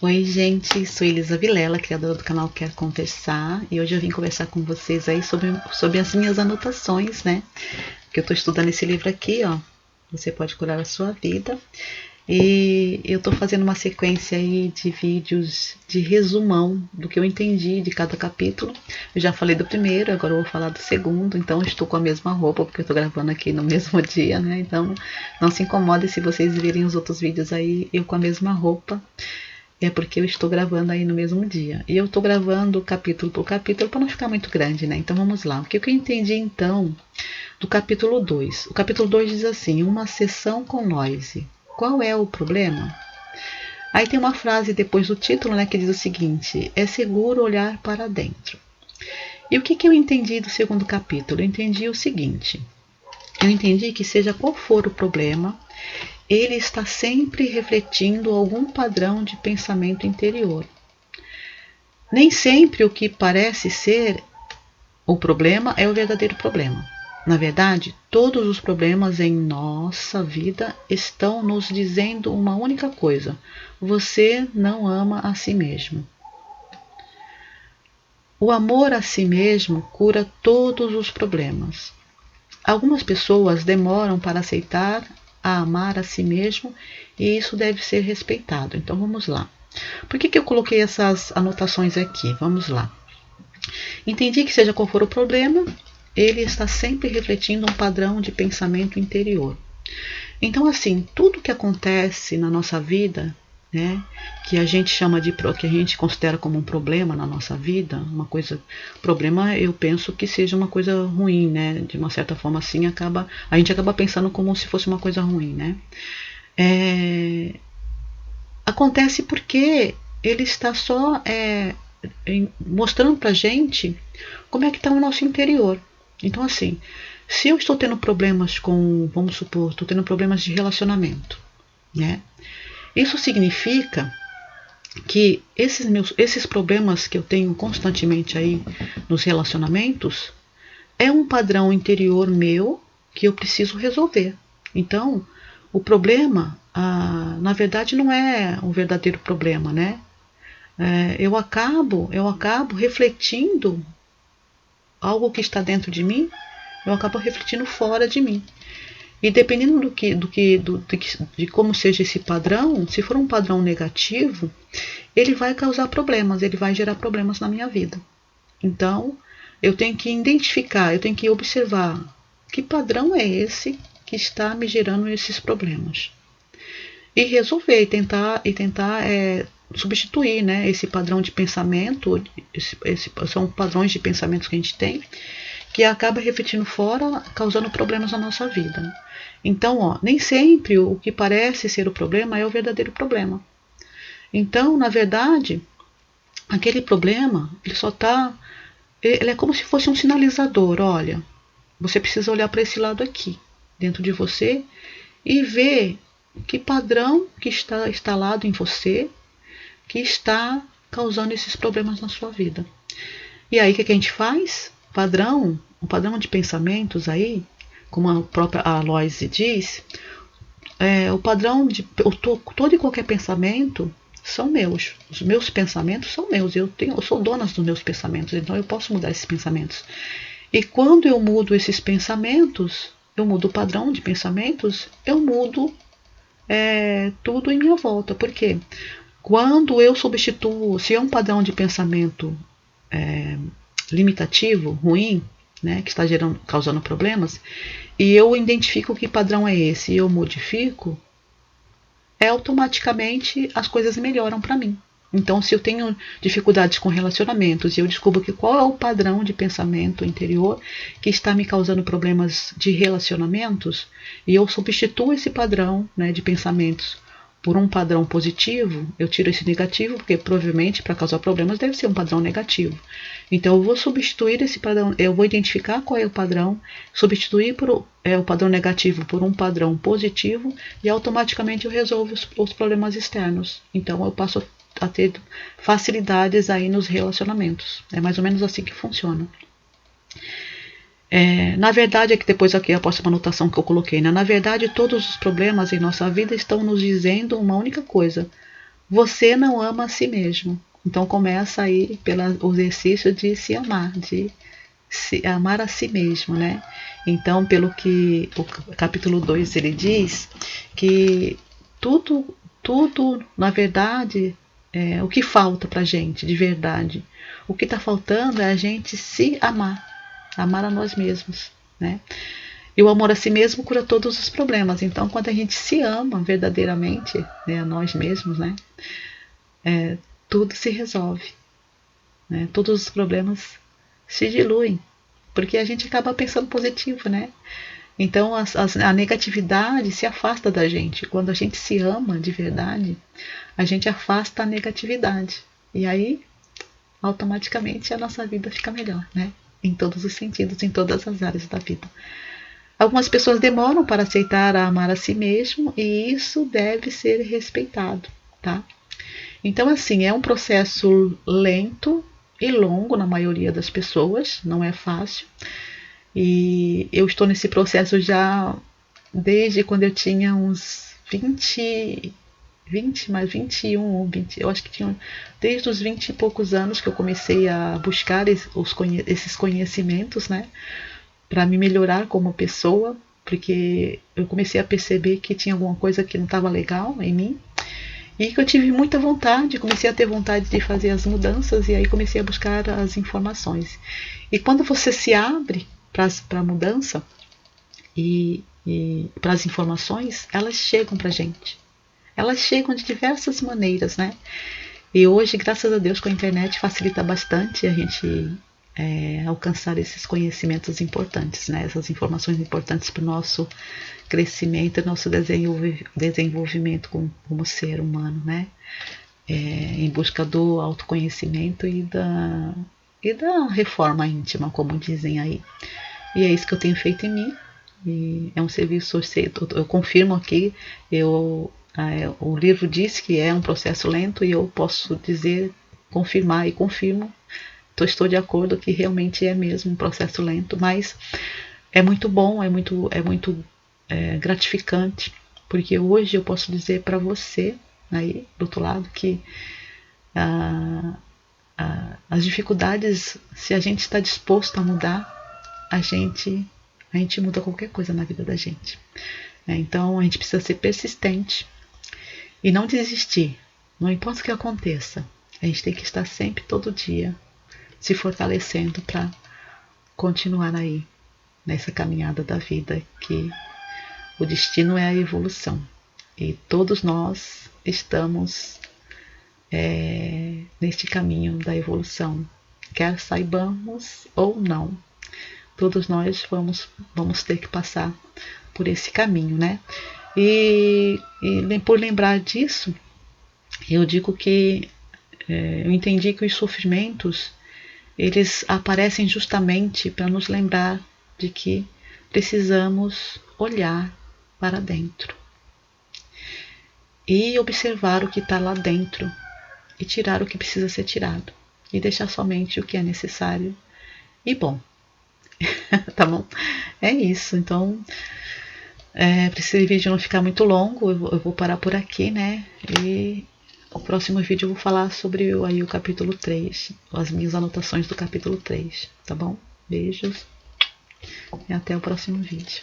Oi gente, sou Elisa Vilela, criadora do canal Quer Conversar, e hoje eu vim conversar com vocês aí sobre as minhas anotações, né? Que eu estou estudando esse livro aqui, ó. Você pode curar a sua vida. E eu estou fazendo uma sequência aí de vídeos de resumão do que eu entendi de cada capítulo. Eu já falei do primeiro, agora eu vou falar do segundo, então eu estou com a mesma roupa, porque eu estou gravando aqui no mesmo dia, né? Então não se incomodem se vocês virem os outros vídeos aí eu com a mesma roupa. É porque eu estou gravando aí no mesmo dia. E eu estou gravando capítulo por capítulo para não ficar muito grande, né? Então vamos lá. O que eu entendi então do capítulo 2? O capítulo 2 diz assim: uma sessão com Noise. Qual é o problema? Aí tem uma frase depois do título, né, que diz o seguinte: é seguro olhar para dentro. E o que eu entendi do segundo capítulo? Eu entendi o seguinte: eu entendi que seja qual for o problema, ele está sempre refletindo algum padrão de pensamento interior. Nem sempre o que parece ser o problema é o verdadeiro problema. Na verdade, todos os problemas em nossa vida estão nos dizendo uma única coisa: você não ama a si mesmo. O amor a si mesmo cura todos os problemas. Algumas pessoas demoram para aceitar a amar a si mesmo e isso deve ser respeitado. Então vamos lá. Por que eu coloquei essas anotações aqui? Vamos lá. Entendi que seja qual for o problema, ele está sempre refletindo um padrão de pensamento interior. Então, assim, tudo que acontece na nossa vida, né, que a gente chama que a gente considera como um problema na nossa vida, uma coisa, problema, eu penso que seja uma coisa ruim, né, de uma certa forma assim, a gente acaba pensando como se fosse uma coisa ruim, né. Acontece porque ele está só mostrando pra gente como é que está o nosso interior. Então, assim, se eu estou tendo problemas vamos supor, estou tendo problemas de relacionamento, né? Isso significa que esses problemas que eu tenho constantemente aí nos relacionamentos é um padrão interior meu que eu preciso resolver. Então, o problema, na verdade, não é um verdadeiro problema, né? Eu acabo refletindo algo que está dentro de mim, eu acabo refletindo fora de mim. E dependendo de como seja esse padrão, se for um padrão negativo, ele vai causar problemas, ele vai gerar problemas na minha vida. Então, eu tenho que identificar, eu tenho que observar que padrão é esse que está me gerando esses problemas. E resolver, e tentar substituir, né, esse padrão de pensamento, são padrões de pensamentos que a gente tem, que acaba refletindo fora, causando problemas na nossa vida. Então, nem sempre o que parece ser o problema é o verdadeiro problema. Então, na verdade, aquele problema, ele é como se fosse um sinalizador. Olha, você precisa olhar para esse lado aqui, dentro de você, e ver que padrão que está instalado em você que está causando esses problemas na sua vida. E aí o que a gente faz? Um padrão de pensamentos aí, como a própria Aloyse diz, o padrão de todo e qualquer pensamento são meus. Os meus pensamentos são meus. Eu sou dona dos meus pensamentos, então eu posso mudar esses pensamentos. E quando eu mudo esses pensamentos, eu mudo o padrão de pensamentos, eu mudo tudo em minha volta. Por quê? Quando eu substituo, se é um padrão de pensamento limitativo, ruim, né, que está causando problemas, e eu identifico que padrão é esse e eu modifico, automaticamente as coisas melhoram para mim. Então, se eu tenho dificuldades com relacionamentos e eu descubro qual é o padrão de pensamento interior que está me causando problemas de relacionamentos, e eu substituo esse padrão, né, de pensamentos por um padrão positivo, eu tiro esse negativo, porque provavelmente para causar problemas deve ser um padrão negativo. Então eu vou substituir esse padrão, eu vou identificar qual é o padrão, substituir o padrão negativo por um padrão positivo e automaticamente eu resolvo os problemas externos. Então eu passo a ter facilidades aí nos relacionamentos. É mais ou menos assim que funciona. Na verdade, é que depois aqui a próxima anotação que eu coloquei, né? Na verdade, todos os problemas em nossa vida estão nos dizendo uma única coisa: você não ama a si mesmo. Então começa aí pelo exercício de se amar, de se amar a si mesmo, né? Então, pelo que o capítulo 2 ele diz que tudo, na verdade, o que falta pra gente, de verdade, o que está faltando é a gente se amar, amar a nós mesmos, né? E o amor a si mesmo cura todos os problemas. Então, quando a gente se ama verdadeiramente, né, a nós mesmos, né, tudo se resolve, né? Todos os problemas se diluem, porque a gente acaba pensando positivo, né? Então a negatividade se afasta da gente. Quando a gente se ama de verdade, a gente afasta a negatividade. E aí, automaticamente, a nossa vida fica melhor, né? Em todos os sentidos, em todas as áreas da vida. Algumas pessoas demoram para aceitar a amar a si mesmo e isso deve ser respeitado, tá? Então, assim, é um processo lento e longo na maioria das pessoas, não é fácil. E eu estou nesse processo já desde quando eu tinha uns 20 mais 21 ou 20, eu acho que tinha desde os 20 e poucos anos que eu comecei a buscar esses conhecimentos, né, para me melhorar como pessoa, porque eu comecei a perceber que tinha alguma coisa que não estava legal em mim e que eu tive muita vontade, comecei a ter vontade de fazer as mudanças e aí comecei a buscar as informações. E quando você se abre para a mudança e para as informações, elas chegam para a gente. Elas chegam de diversas maneiras, né? E hoje, graças a Deus, com a internet facilita bastante a gente alcançar esses conhecimentos importantes, né? Essas informações importantes para o nosso crescimento e nosso desenvolvimento como ser humano, né? Em busca do autoconhecimento e da reforma íntima, como dizem aí. E é isso que eu tenho feito em mim. E é um serviço, eu confirmo aqui, o livro diz que é um processo lento e eu posso dizer, confirmar e confirmo, estou de acordo que realmente é mesmo um processo lento, mas é muito bom, é muito gratificante, porque hoje eu posso dizer para você aí do outro lado que as dificuldades, se a gente está disposto a mudar, a gente muda qualquer coisa na vida da gente. Então a gente precisa ser persistente e não desistir, não importa o que aconteça. A gente tem que estar sempre, todo dia, se fortalecendo para continuar aí nessa caminhada da vida, que o destino é a evolução. E todos nós estamos neste caminho da evolução, quer saibamos ou não. Todos nós vamos ter que passar por esse caminho, né? E por lembrar disso, eu digo que eu entendi que os sofrimentos eles aparecem justamente para nos lembrar de que precisamos olhar para dentro e observar o que está lá dentro e tirar o que precisa ser tirado e deixar somente o que é necessário e bom. Tá bom? É isso. Então, para esse vídeo não ficar muito longo, eu vou parar por aqui, né? E o próximo vídeo eu vou falar sobre aí o capítulo 3, as minhas anotações do capítulo 3, tá bom? Beijos e até o próximo vídeo.